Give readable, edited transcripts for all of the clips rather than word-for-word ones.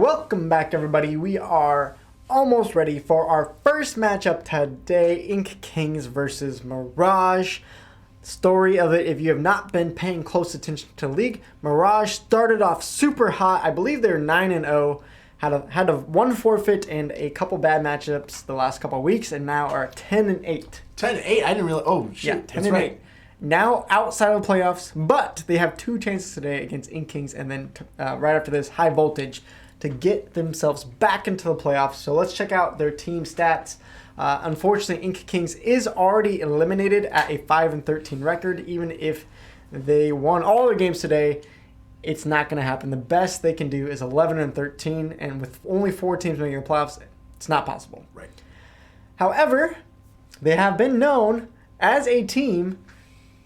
welcome back everybody. We are almost ready for our first matchup today, Ink Kings versus Mirage. Story of it, if you have not been paying close attention to the league, Mirage started off super hot. I believe they're 9-0, had a one forfeit and a couple bad matchups the last couple of weeks, and now are 10-8. 10-8? I didn't realize. Oh, shit. Yeah, 10-8. Right. Now outside of the playoffs, but they have two chances today against Ink Kings, and then right after this, High Voltage, to get themselves back into the playoffs. So let's check out their team stats. Unfortunately, Ink Kings is already eliminated at a 5-13 record. Even if they won all their games today, it's not going to happen. The best they can do is 11-13, and with only 4 teams making the playoffs, it's not possible. Right. However, they have been known as a team,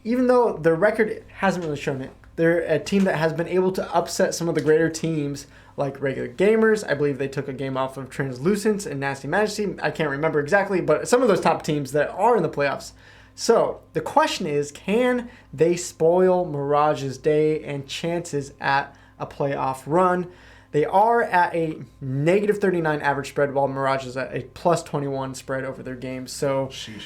even though their record hasn't really shown it. They're a team that has been able to upset some of the greater teams like Regular Gamers. I believe they took a game off of Translucence and Nasty Majesty. I can't remember exactly, but some of those top teams that are in the playoffs. So the question is, can they spoil Mirage's day and chances at a playoff run? They are at a -39 average spread, while Mirage is at a +21 spread over their games. So, Sheesh.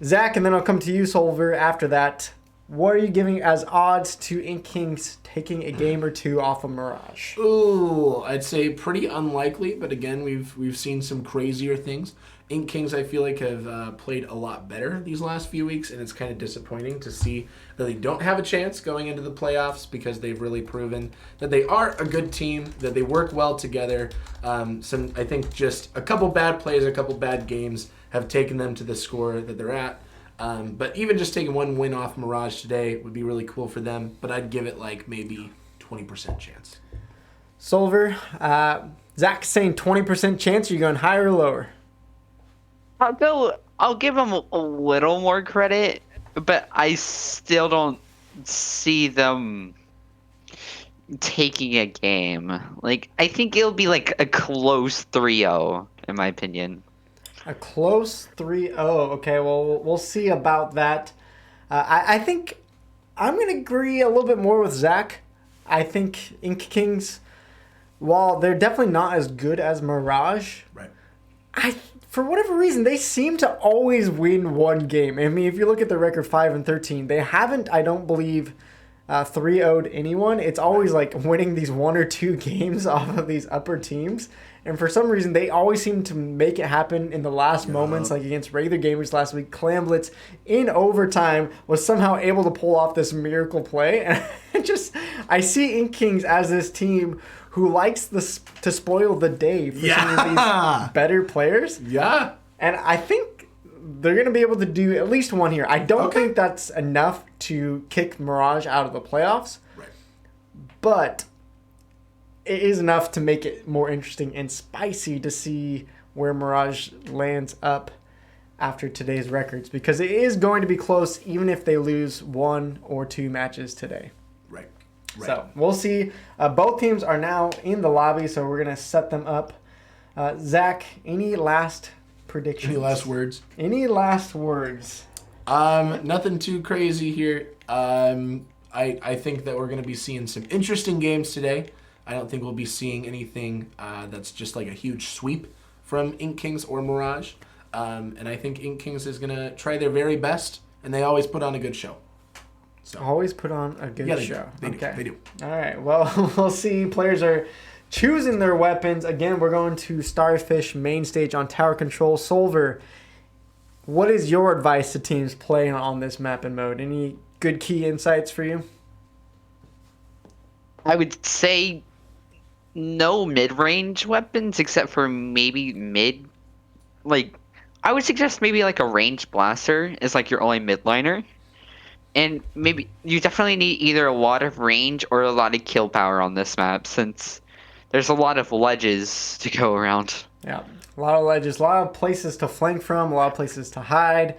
Zach, and then I'll come to you, Solver, after that. What are you giving as odds to Ink Kings taking a game or two off of Mirage? Ooh, I'd say pretty unlikely, but again, we've seen some crazier things. Ink Kings, I feel like, have played a lot better these last few weeks, and it's kind of disappointing to see that they don't have a chance going into the playoffs, because they've really proven that they are a good team, that they work well together. I think just a couple bad plays, a couple bad games have taken them to the score that they're at. But even just taking one win off Mirage today would be really cool for them, but I'd give it like maybe 20% chance. Solver, Zach's saying 20% chance. Are you going higher or lower? I'll give them a little more credit, but I still don't see them taking a game. Like, I think it'll be like a close 3-0, in my opinion. A close 3-0. Okay, well, we'll see about that. I think I'm going to agree a little bit more with Zach. I think Ink Kings, while they're definitely not as good as Mirage, Right. For whatever reason, they seem to always win one game. I mean, if you look at the record 5-13, they haven't, I don't believe, 3-0'd anyone. It's always like winning these 1 or 2 games off of these upper teams. And for some reason, they always seem to make it happen in the last moments, like against Regular Gamers last week. Clamblitz, in overtime, was somehow able to pull off this miracle play. And I see Ink Kings as this team who likes to spoil the day for some of these better players. Yeah. And I think they're going to be able to do at least one here. I don't think that's enough to kick Mirage out of the playoffs. Right. But it is enough to make it more interesting and spicy to see where Mirage lands up after today's records, because it is going to be close even if they lose 1 or 2 matches today. Right. So we'll see. Both teams are now in the lobby, so we're going to set them up. Zach, any last predictions? Any last words? Any last words? Nothing too crazy here. I think that we're going to be seeing some interesting games today. I don't think we'll be seeing anything that's just like a huge sweep from Ink Kings or Mirage. And I think Ink Kings is going to try their very best, and they always put on a good show. So. Always put on a good show. They do. All right. Well, we'll see. Players are choosing their weapons. Again, we're going to Starfish main stage on tower control. Solver, what is your advice to teams playing on this map and mode? Any good key insights for you? I would say no mid-range weapons except for maybe mid. Like, I would suggest maybe like a ranged blaster is like your only mid-liner. And maybe you definitely need either a lot of range or a lot of kill power on this map, since there's a lot of ledges to go around. Yeah, a lot of ledges, a lot of places to flank from, a lot of places to hide.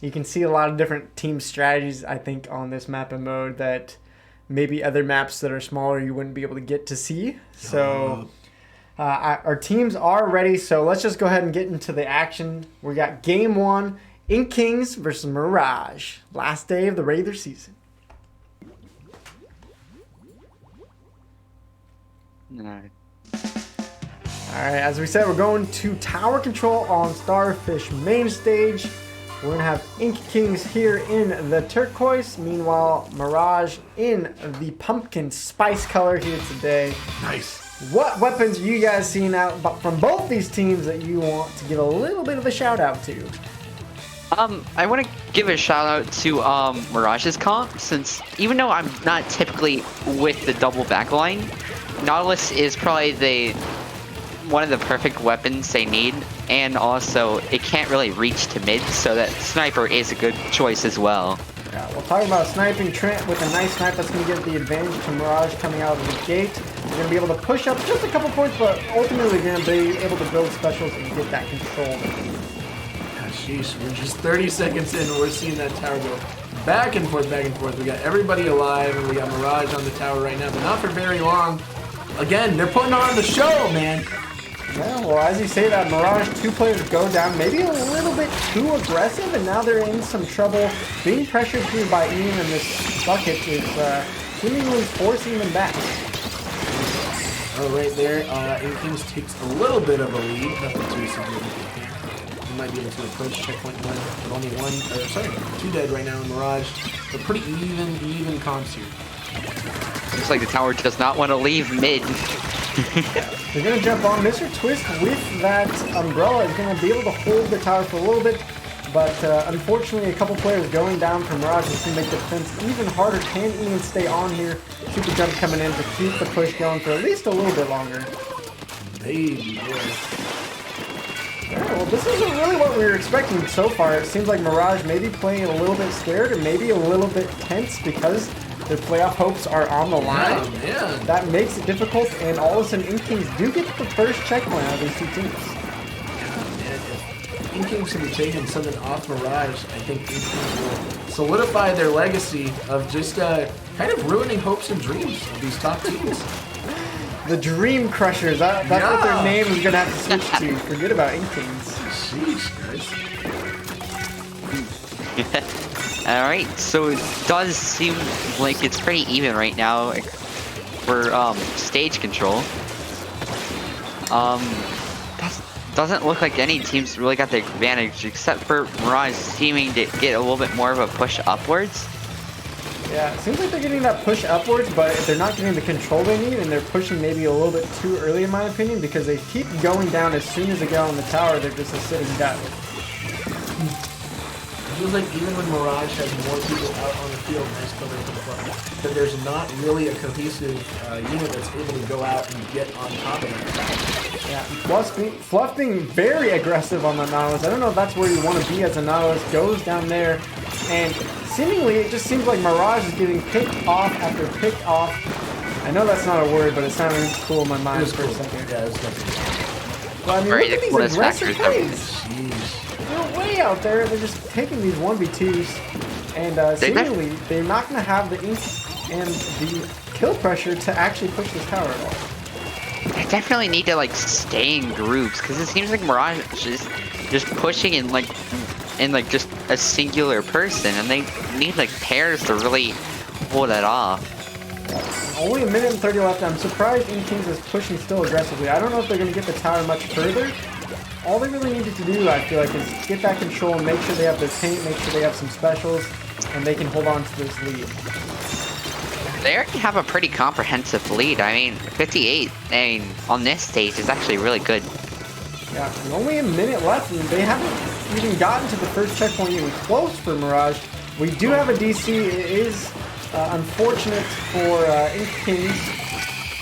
You can see a lot of different team strategies, I think, on this map and mode that maybe other maps that are smaller you wouldn't be able to get to see. So our teams are ready, so let's just go ahead and get into the action. We got game 1. Ink Kings versus Mirage. Last day of the regular season. No. Alright, as we said, we're going to tower control on Starfish main stage. We're going to have Ink Kings here in the turquoise. Meanwhile, Mirage in the pumpkin spice color here today. Nice. What weapons are you guys seeing out from both these teams that you want to give a little bit of a shout out to? I want to give a shout out to Mirage's comp, since even though I'm not typically with the double backline, Nautilus is probably one of the perfect weapons they need, and also it can't really reach to mid, so that sniper is a good choice as well. Yeah, we'll talk about sniping. Trent with a nice snipe that's going to give the advantage to Mirage coming out of the gate. You're going to be able to push up just a couple points, but ultimately you're going to be able to build specials and get that control. Sheesh, we're just 30 seconds in and we're seeing that tower go back and forth, back and forth. We got everybody alive and we got Mirage on the tower right now, but not for very long. Again, they're putting on the show, man. Yeah, well, as you say that, Mirage, 2 players go down, maybe a little bit too aggressive, and now they're in some trouble. Being pressured through by Ian, and this bucket is seemingly forcing them back. Oh, right there, Kings takes a little bit of a lead, nothing too significant here. He might be able to approach checkpoint 1, but only 2 dead right now in Mirage. So pretty even comps here. Looks like the tower does not want to leave mid. They're going to jump on. Mr. Twist with that umbrella is going to be able to hold the tower for a little bit, but unfortunately a couple players going down from Mirage is going to make the defense even harder. Can Ian stay on here? Super jump coming in to keep the push going for at least a little bit longer. Baby boy. Yeah, well, this isn't really what we were expecting so far. It seems like Mirage may be playing a little bit scared and maybe a little bit tense because their playoff hopes are on the line. Yeah, man. That makes it difficult, and all of a sudden, Ink Kings do get the first checkpoint out of these 2 teams. Yeah, man. If Ink Kings can be taking something off Mirage, I think Ink Kings will solidify their legacy of just kind of ruining hopes and dreams of these top teams. The Dream Crushers, that's what their name is going to have to switch to. Forget about Ink Kings. Sheesh, guys. Alright, so it does seem like it's pretty even right now for stage control. Doesn't look like any teams really got the advantage except for Mirage seeming to get a little bit more of a push upwards. Yeah, it seems like they're getting that push upwards, but they're not getting the control they need, and they're pushing maybe a little bit too early in my opinion, because they keep going down as soon as they get on the tower, they're just a sitting duck. It feels like even when Mirage has more people out on the field, nice cover for the front, that there's not really a cohesive unit that's able to go out and get on top of it. Yeah, Fluff being very aggressive on the Nautilus. I don't know if that's where you want to be as a Nautilus. Goes down there, and seemingly it just seems like Mirage is getting picked off after picked off. I know that's not a word, but it sounded cool in my mind for a second. Yeah, it was definitely. Well, I mean, look at these aggressive plays. Jeez. They're way out there. They're just taking these 1v2s, and seemingly they're not going to have the ink and the kill pressure to actually push this tower at all. They definitely need to like stay in groups, because it seems like Mirage is just pushing in like just a singular person, and they need like pairs to really pull that off. Only a minute and 30 left. I'm surprised Ink Kings is pushing still aggressively. I don't know if they're going to get the tower much further. All they really needed to do, I feel like, is get that control and make sure they have their paint, make sure they have some specials, and they can hold on to this lead. They already have a pretty comprehensive lead. I mean, 58 on this stage is actually really good. Yeah, and only a minute left, and they haven't even gotten to the first checkpoint even close for Mirage. We do have a DC. It is unfortunate for Ink Kings.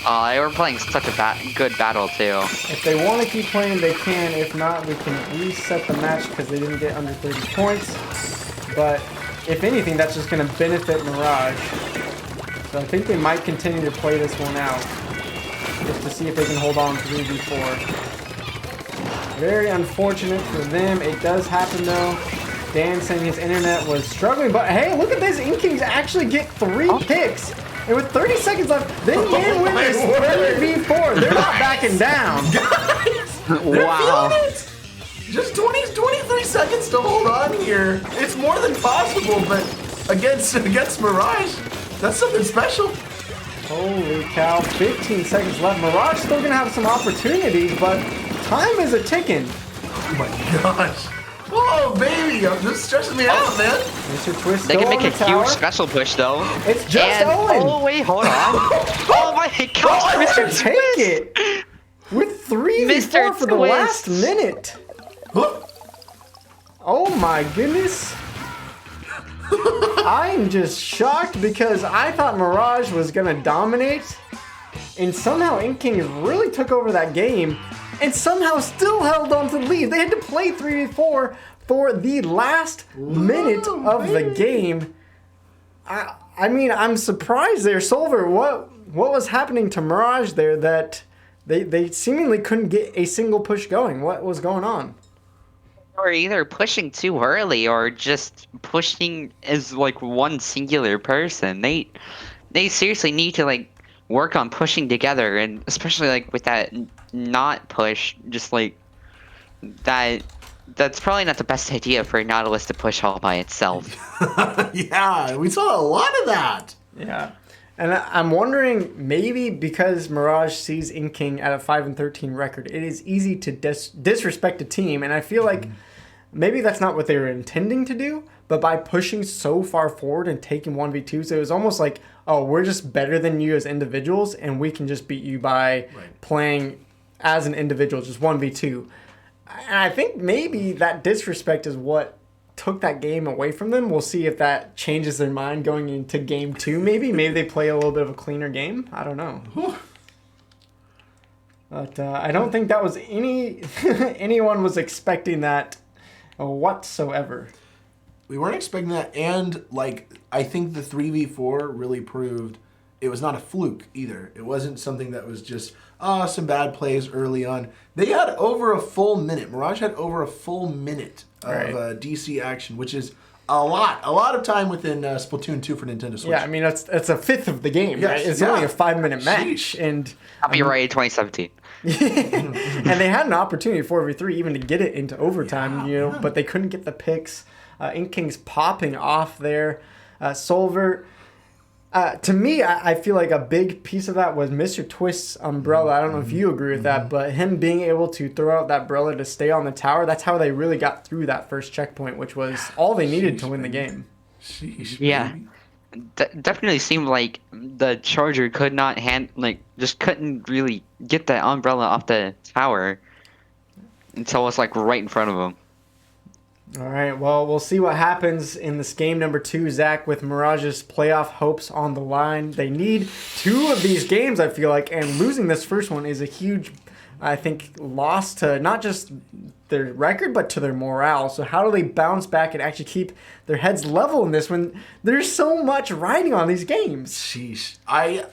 They were playing such a good battle, too. If they want to keep playing, they can. If not, we can reset the match because they didn't get under 30 points. But if anything, that's just going to benefit Mirage. So I think they might continue to play this one out just to see if they can hold on 3v4. Very unfortunate for them. It does happen, though. Dan saying his internet was struggling, but hey, look at this. Ink Kings actually get 3 picks. And with 30 seconds left, they can win this 3v4. They're not backing down. Guys, wow. Just 23 seconds to hold on here. It's more than possible, but against Mirage, that's something special. Holy cow, 15 seconds left. Mirage still gonna have some opportunities, but time is a ticking. Oh my gosh. Oh, baby, this stresses me out, man. Mr. Twist They still can on make the a tower. huge special push though. It's just Owen. Oh wait, hold on. Oh my gosh, Mr. Twist. Take it with 3v4 for the last minute. Oh my goodness. I'm just shocked because I thought Mirage was gonna dominate, and somehow King really took over that game and somehow still held on to the lead. They had to play 3v4 for the last minute of the game. I mean, I'm surprised there. Solver, what was happening to Mirage there that they seemingly couldn't get a single push going? What was going on? Or either pushing too early or just pushing as like one singular person. They seriously need to like work on pushing together, and especially like with that not push, just like that's probably not the best idea for Nautilus to push all by itself. Yeah, we saw a lot of that. Yeah. And I'm wondering, maybe because Mirage sees King at a 5-13 record, it is easy to disrespect a team, and I feel like maybe that's not what they were intending to do, but by pushing so far forward and taking 1v2s, it was almost like, oh, we're just better than you as individuals, and we can just beat you by playing as an individual, just 1v2. And I think maybe that disrespect is what took that game away from them. We'll see if that changes their mind going into game 2 maybe. Maybe they play a little bit of a cleaner game. I don't know. But I don't think that was anyone was expecting that whatsoever. We weren't expecting that, and like I think the 3v4 really proved it was not a fluke either. It wasn't something that was just some bad plays early on. They had over a full minute. Mirage had over a full minute of DC action, which is a lot of time within Splatoon 2 for Nintendo Switch. Yeah, I mean it's a fifth of the game. Yes, Right? It's yeah. only a 5-minute match, Sheesh. and Copyright 2017. and they had an opportunity 4v3 even to get it into overtime, but they couldn't get the picks. King's popping off there. Solver. To me, I feel like a big piece of that was Mr. Twist's umbrella. I don't know if you agree with that, but him being able to throw out that umbrella to stay on the tower, that's how they really got through that first checkpoint, which was all they needed to win the game. Sheesh, Yeah. Definitely seemed like the Charger could not just couldn't really get that umbrella off the tower until it was like right in front of him. All right, well, we'll see what happens in this game number 2, Zach, with Mirage's playoff hopes on the line. They need 2 of these games, I feel like, and losing this first one is a huge, I think, loss to not just their record, but to their morale. So how do they bounce back and actually keep their heads level in this when there's so much riding on these games? Sheesh. I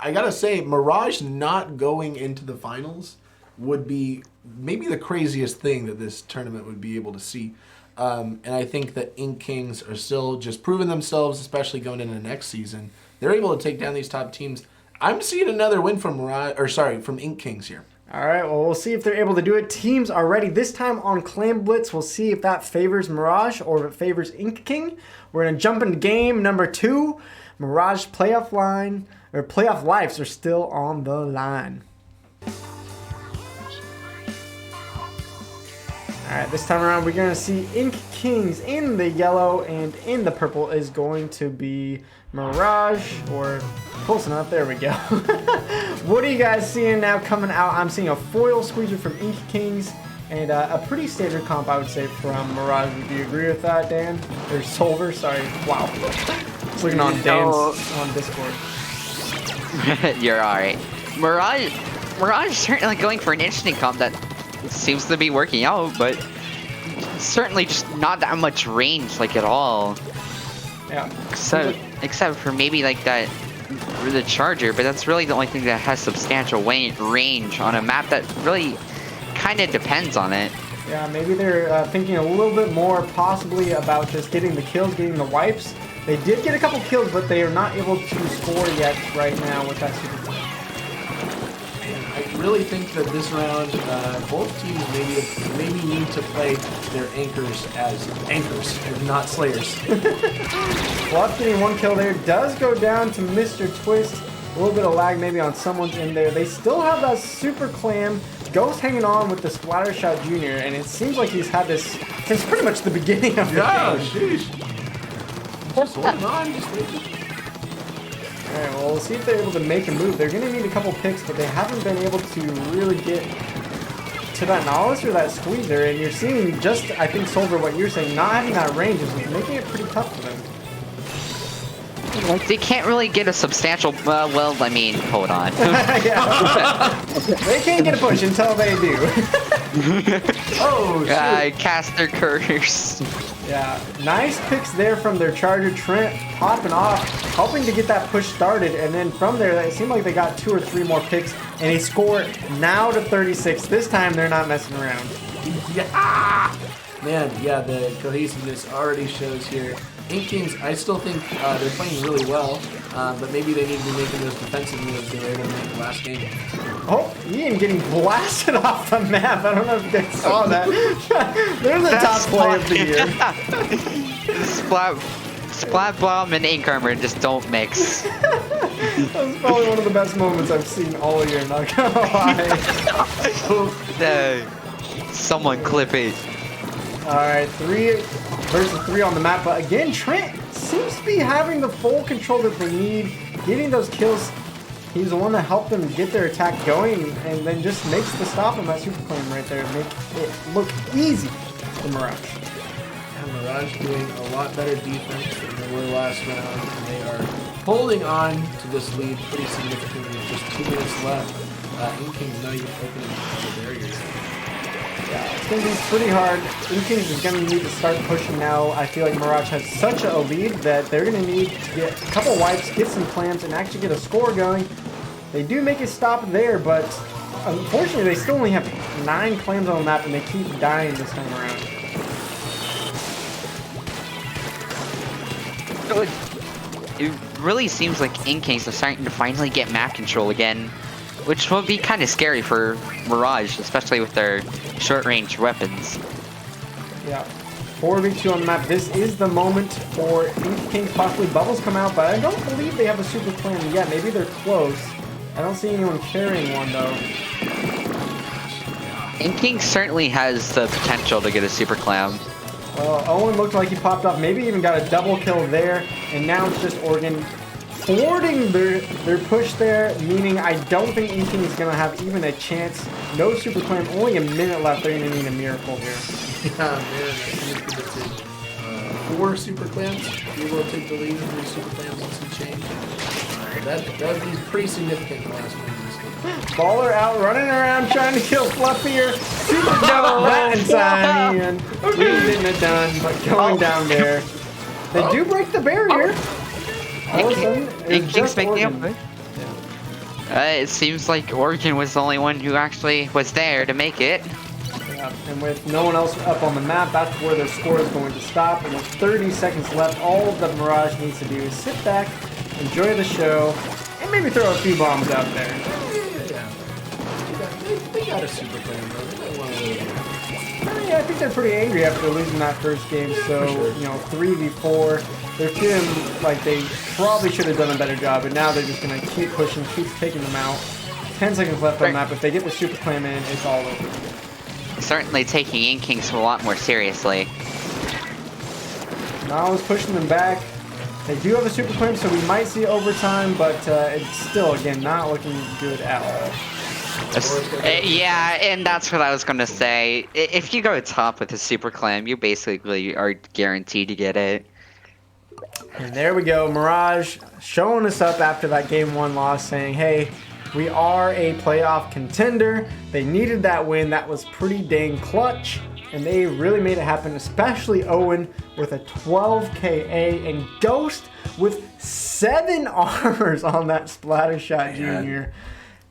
gotta say, Mirage not going into the finals would be maybe the craziest thing that this tournament would be able to see. And I think that Kings are still just proving themselves, especially going into next season. They're able to take down these top teams. I'm seeing another win from from Kings here. All right, well, we'll see if they're able to do it. Teams are ready. This time on Clan Blitz, we'll see if that favors Mirage or if it favors King. We're going to jump into game number 2. Mirage playoff lives are still on the line. All right, this time around, we're going to see Kings in the yellow, and in the purple is going to be Mirage, or close enough. There we go. What are you guys seeing now coming out? I'm seeing a foil squeezer from Kings, and a pretty standard comp, I would say, from Mirage. Would you agree with that, Dan? Or Solver, sorry. Wow. Just looking on Dan's on Discord. You're alright. Mirage is certainly going for an interesting comp that seems to be working out, but certainly just not that much range, like, at all. Yeah. Except for maybe like that the Charger, but that's really the only thing that has substantial range on a map that really kind of depends on it. Yeah, maybe they're thinking a little bit more possibly about just getting the kills, getting the wipes. They did get a couple kills, but they are not able to score yet right now with that super team. I really think that this round, both teams maybe need to play their anchors as anchors and not slayers. Fluff getting 1 kill there does go down to Mr. Twist. A little bit of lag maybe on someone's in there. They still have that Super Clam. Ghost hanging on with the Splattershot Jr., and it seems like he's had this since pretty much the beginning of the game. Sheesh. Just holding on, just waiting. Alright, well, we'll see if they're able to make a move. They're going to need a couple picks, but they haven't been able to really get to that knowledge or that squeezer, and you're seeing just, I think, Solver, what you're saying, not having that range is making it pretty tough for them. Like, they can't really get a substantial, well, I mean, hold on. Yeah. They can't get a push until they do. Oh, shit. Cast their curse. Yeah, nice picks there from their Charger. Trent popping off, helping to get that push started, and then from there, it seemed like they got 2 or 3 more picks, and they score now to 36. This time, they're not messing around. Yeah! Man, yeah, the cohesiveness already shows here. Ink Kings, I still think they're playing really well, but maybe they need to be making those defensive moves they were able to make the last game. Oh, Ian getting blasted off the map. I don't know if you guys saw that. They're the top play of the year. Splat Bomb and Ink Armor just don't mix. That was probably one of the best moments I've seen all year, not gonna lie. Someone clip it. Alright, 3 versus 3 on the map, but again, Trent seems to be having the full control that they need, getting those kills. He's the one that helped them get their attack going, and then just makes the stop on that Super Claim right there, make it look easy for Mirage. And Mirage doing a lot better defense than they were last round, and they are holding on to this lead pretty significantly with just 2 minutes left. Ink King's not even opening the barriers. Yeah, it's going to be pretty hard. Ink Kings is going to need to start pushing now. I feel like Mirage has such a lead that they're going to need to get a couple wipes, get some clams, and actually get a score going. They do make a stop there, but unfortunately they still only have 9 clams on the map, and they keep dying this time around. It really seems like Ink Kings are starting to finally get map control again, which will be kind of scary for Mirage, especially with their short-range weapons. Yeah, 4v2 on the map. This is the moment for Ink Kings. Possibly Bubbles come out, but I don't believe they have a super clan yet. Maybe they're close. I don't see anyone carrying one, though. Ink Kings certainly has the potential to get a super clam. Well, Owen looked like he popped off, maybe even got a double kill there, and now it's just Oregon thwarting their push there, meaning I don't think Ink King is going to have even a chance. No super clam, only a minute left. They're going to need a miracle here. Yeah, man, I think it's predicted 4 super clams. We will take the lead, 3 super clams and some change. That would be pretty significant in the last one of this game. Baller out, running around, trying to kill Fluffier. Super double that inside, and we didn't have done, but going down there. They do break the barrier. All of a sudden, it's just Oregon. It seems like Oregon was the only one who actually was there to make it. Yeah, and with no one else up on the map, that's where their score is going to stop. And with 30 seconds left, all that Mirage needs to do is sit back, enjoy the show, and maybe throw a few bombs out there. Yeah. They got a super clam, though. They might want to lose. Yeah, I think they're pretty angry after losing that first game. So, you know, 3v4. They're feeling like they probably should have done a better job, but now they're just going to keep pushing, keep taking them out. 10 seconds left on the map. If they get the super clam in, it's all over. Certainly taking Ink Kings a lot more seriously. Now pushing them back. They do have a super clam, so we might see overtime, but it's still, again, not looking good at all. Yeah, and that's what I was going to say. If you go top with a super clam, you basically are guaranteed to get it. And there we go, Mirage showing us up after that Game 1 loss, saying, hey, we are a playoff contender. They needed that win. That was pretty dang clutch, and they really made it happen, especially Owen with a 12 KA and Ghost with 7 armors on that Splattershot Jr.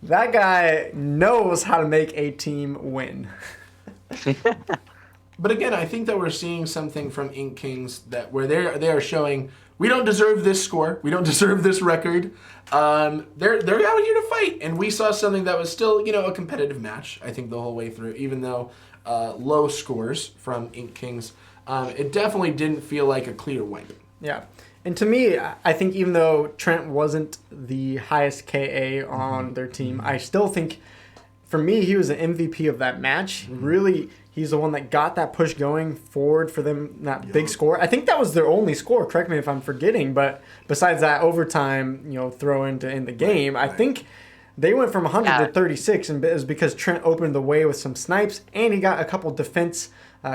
That guy knows how to make a team win. But again, I think that we're seeing something from Ink Kings that where they are showing we don't deserve this score, we don't deserve this record. They're out here to fight, and we saw something that was still a competitive match. I think the whole way through, even though low scores from Ink Kings, it definitely didn't feel like a clear wipe. Yeah. And to me, I think even though Trent wasn't the highest KA on their team, I still think, for me, he was the MVP of that match. Really, he's the one that got that push going forward for them, that big score. I think that was their only score. Correct me if I'm forgetting, but besides that overtime, throw in the game, I think they went from 100 to 36, and it was because Trent opened the way with some snipes, and he got a couple defense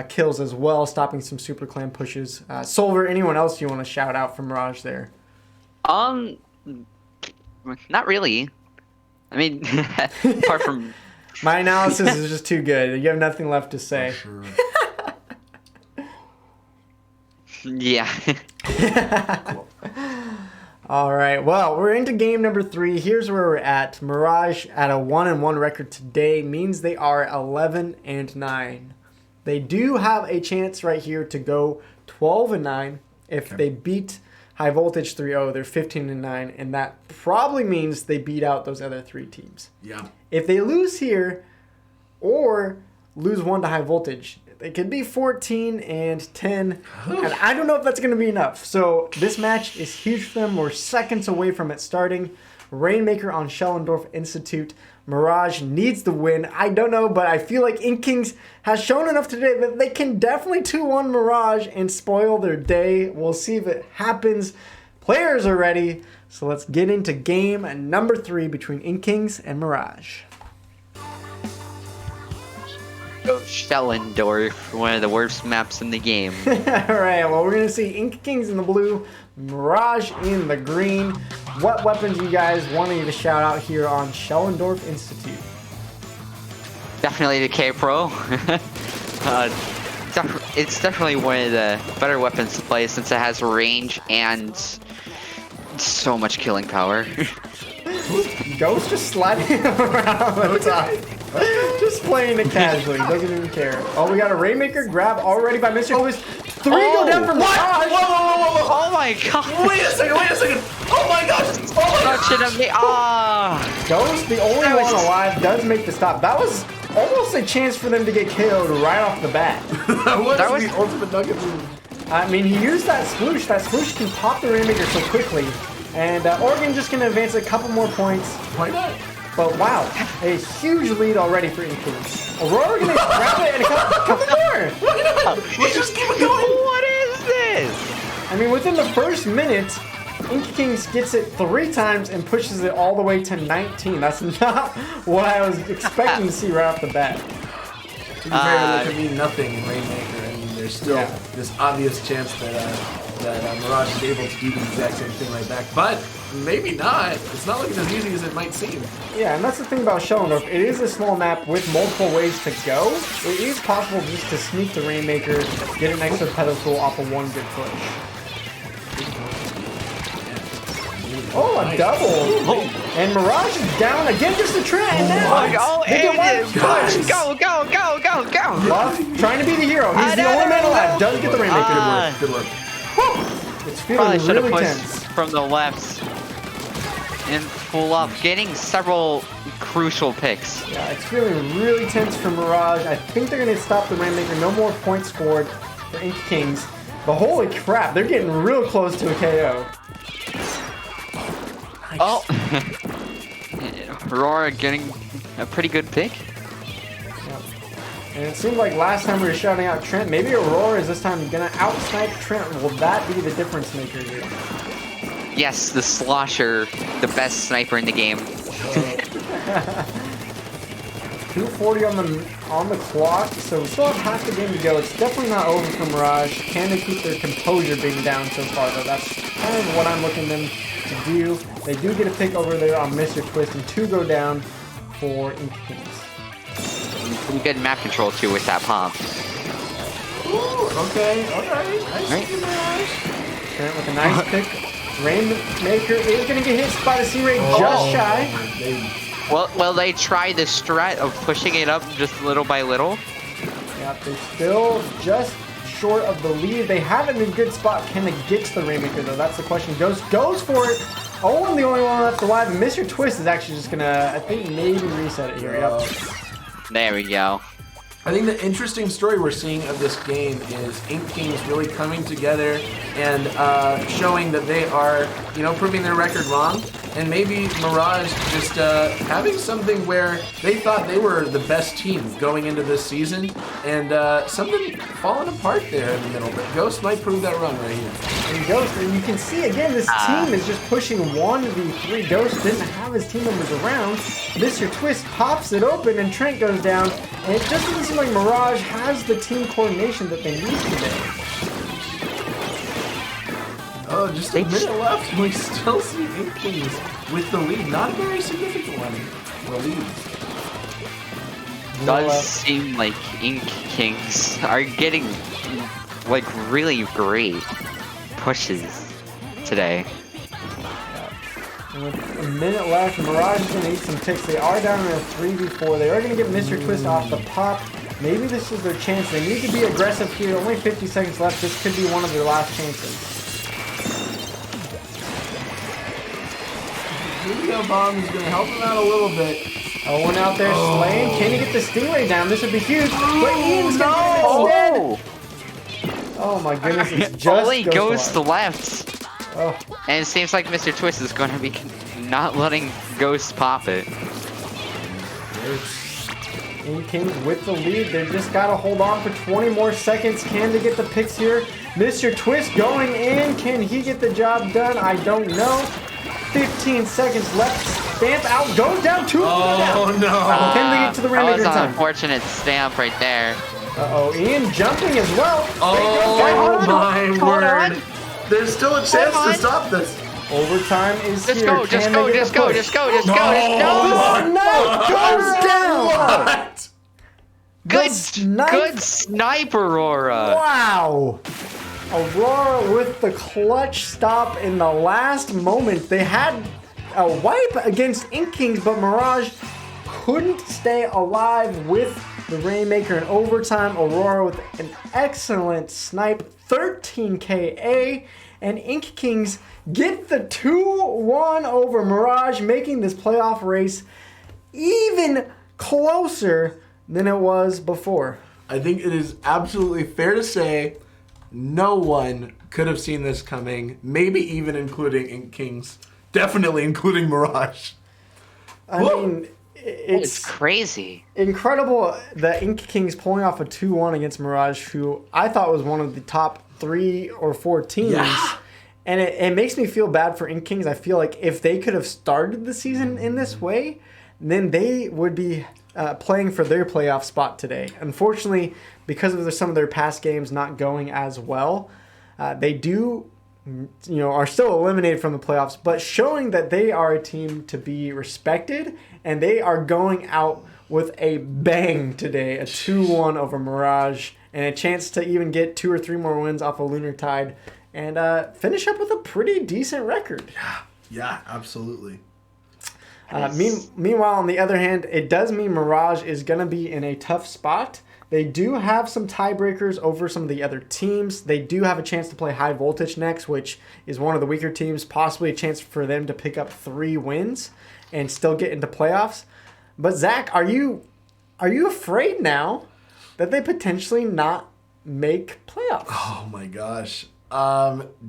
kills as well, stopping some Super Clan pushes. Solver, anyone else you want to shout out from Mirage there? Not really. I mean, apart from... My analysis is just too good. You have nothing left to say. For sure. Yeah. Cool. All right. Well, we're into game number 3. Here's where we're at. Mirage at a 1-1 record today means they are 11-9. They do have a chance right here to go 12-9 if they beat High Voltage 3-0. They're 15-9, and that probably means they beat out those other 3 teams. Yeah. If they lose here or lose 1 to High Voltage, they could be 14-10, and I don't know if that's going to be enough. So this match is huge for them. We're seconds away from it starting. Rainmaker on Schellendorf Institute. Mirage needs the win. I don't know, but I feel like InkKings has shown enough today that they can definitely 2-1 Mirage and spoil their day. We'll see if it happens. Players are ready, so let's get into game number 3 between InkKings and Mirage. Go Schellendorf, one of the worst maps in the game. All right, well, we're going to see InkKings in the blue, Mirage in the green. What weapons you guys wanting to shout out here on Schellendorf Institute? Definitely the K-Pro. It's definitely one of the better weapons to play since it has range and so much killing power. Ghost just sliding around on the top. Just playing it casually. Doesn't even care. Oh, we got a Rainmaker grab already by Mr. Twist. 3 go down from What? Mirage. Whoa. Oh my god! Wait a second. Oh my gosh. Ghost, the only one alive, does make the stop. That was almost a chance for them to get KO'd right off the bat. that was the ultimate nugget move. I mean, he used that sploosh. That sploosh can pop the Rainmaker so quickly. And Oregon just going to advance a couple more points. Why not? But wow, a huge lead already for InkKings. Aurora going to grab it and a couple more. Let's just keep it going. What is this? I mean, within the first minute, InkKings gets it 3 times and pushes it all the way to 19. That's not what I was expecting to see right off the bat. To be fair, it could mean nothing in Rainmaker. I mean, there's still this obvious chance that Mirage is able to do the exact same thing right back. But maybe not. It's not looking as easy as it might seem. Yeah, and that's the thing about Schellendorf. It is a small map with multiple ways to go. It is possible just to sneak the Rainmaker, get an extra pedestal off of one good push. Oh, a double! Oh. And Mirage is down again, just a Trent, and now they get one push. Go! Luff, trying to be the hero. He's the only man alive. Does get the Rainmaker. Good work. It's Probably feeling should have really pushed tense. from the left and pull up, getting several crucial picks. Yeah, it's feeling really tense for Mirage. I think they're going to stop the Rainmaker. No more points scored for InkKings. But holy crap, they're getting real close to a KO. Nice. Oh, Aurora getting a pretty good pick. Yep. And it seemed like last time we were shouting out Trent. Maybe Aurora is this time going to out-snipe Trent. Will that be the difference maker here? Yes, the Slosher, the best sniper in the game. 2:40 on the clock, so we still have half the game to go. It's definitely not over for Mirage. Can they keep their composure being down so far, though? That's kind of what I'm looking them to do. They do get a pick over there on Mr. Twist, and 2 go down for InkKings. Pretty good map control, too, with that pump. Ooh, okay, alright. Nice. Trent with a nice pick. Rainmaker is going to get hit by the C-Ray just shy. Well, they try the strat of pushing it up just little by little. Yeah, they're still just short of the lead. They have it in a good spot. Can they get to the Rainmaker, though? That's the question. Goes for it. Owen, the only one left alive. Mr. Twist is actually just going to, I think, maybe reset it here. Yep. There we go. I think the interesting story we're seeing of this game is Ink Kings really coming together and showing that they are, proving their record wrong. And maybe Mirage just having something where they thought they were the best team going into this season, and something falling apart there in the middle. But Ghost might prove that wrong right here. And Ghost, and you can see again, this team is just pushing 1v3. Ghost didn't have his team members around. Mr. Twist pops it open, and Trent goes down. And it just doesn't seem like Mirage has the team coordination that they need today. Oh, just a minute left, and we still see Ink Kings with the lead. Not a very significant one. The lead. Does seem like Ink Kings are getting like really great pushes today. And with a minute left, Mirage is going to eat some ticks. They are down in a 3v4. They are going to get Mr. Twist off the pop. Maybe this is their chance. They need to be aggressive here. Only 50 seconds left. This could be one of their last chances. Video bomb is going to help him out a little bit. Owen out there slaying. Can he get the Stingray down? This would be huge. But Ian's going to get it instead. Oh my goodness, it's just only goes to left. Oh. And it seems like Mr. Twist is going to be not letting Ghost pop it. Ink Kings with the lead. They've just got to hold on for 20 more seconds. Can they get the picks here? Mr. Twist going in. Can he get the job done? I don't know. 15 seconds left. Stamp out. Goes down. Two. Oh, no. Can they get to the Rainmaker in That was an time? unfortunate stamp right there. Uh-oh. Ian jumping as well. Oh, my word. There's still a chance to stop this. Overtime is Just here. go, just Can go, they get just the go, push? just go, just go, No. just go. Snipe goes down. What? Good sniper, Aurora. Wow. Aurora with the clutch stop in the last moment. They had a wipe against Ink Kings, but Mirage couldn't stay alive with the Rainmaker in overtime. Aurora with an excellent snipe, 13 KA, and Ink Kings get the 2-1 over Mirage, making this playoff race even closer than it was before. I think it is absolutely fair to say no one could have seen this coming, maybe even including Ink Kings. Definitely including Mirage. I mean, it's crazy. Incredible that Ink Kings pulling off a 2-1 against Mirage, who I thought was one of the top 3 or 4 teams. Yeah. And it makes me feel bad for Ink Kings. I feel like if they could have started the season in this way, then they would be playing for their playoff spot today. Unfortunately, because of some of their past games not going as well, they are still eliminated from the playoffs, but showing that they are a team to be respected, and they are going out with a bang today, a 2-1 over Mirage, and a chance to even get 2 or 3 more wins off of Lunar Tide, and finish up with a pretty decent record. Yeah, absolutely. Meanwhile, on the other hand, it does mean Mirage is going to be in a tough spot. They do have some tiebreakers over some of the other teams. They do have a chance to play High Voltage next, which is one of the weaker teams, possibly a chance for them to pick up 3 wins and still get into playoffs. But Zach, are you afraid now that they potentially not make playoffs? Oh my gosh.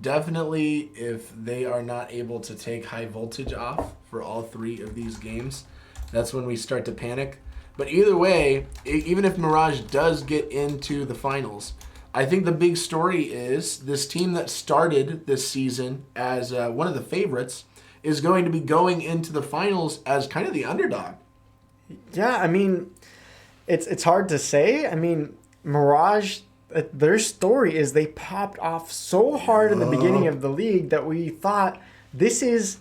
Definitely if they are not able to take High Voltage off for all 3 of these games, that's when we start to panic. But either way, even if Mirage does get into the finals, I think the big story is this team that started this season as one of the favorites is going to be going into the finals as kind of the underdog. Yeah, I mean, it's hard to say. I mean, Mirage, their story is they popped off so hard in the beginning of the league that we thought this is...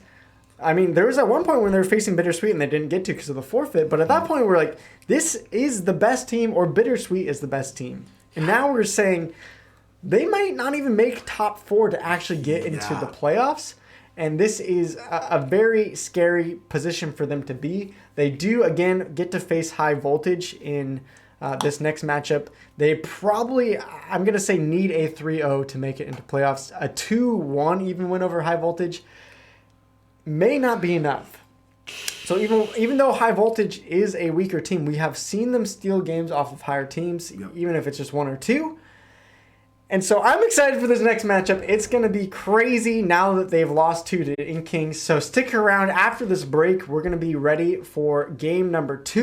I mean, there was at one point when they were facing Bittersweet and they didn't get to because of the forfeit. But at that point, we're like, this is the best team, or Bittersweet is the best team. And now we're saying they might not even make top 4 to actually get into the playoffs. And this is a very scary position for them to be. They do, again, get to face High Voltage in this next matchup. They probably, I'm going to say, need a 3-0 to make it into playoffs. A 2-1 even win over High Voltage may not be enough. So even though High Voltage is a weaker team, we have seen them steal games off of higher teams, even if it's just one or two. And so I'm excited for this next matchup. It's going to be crazy now that they've lost 2 to In Kings. So stick around after this break. We're going to be ready for game number 2.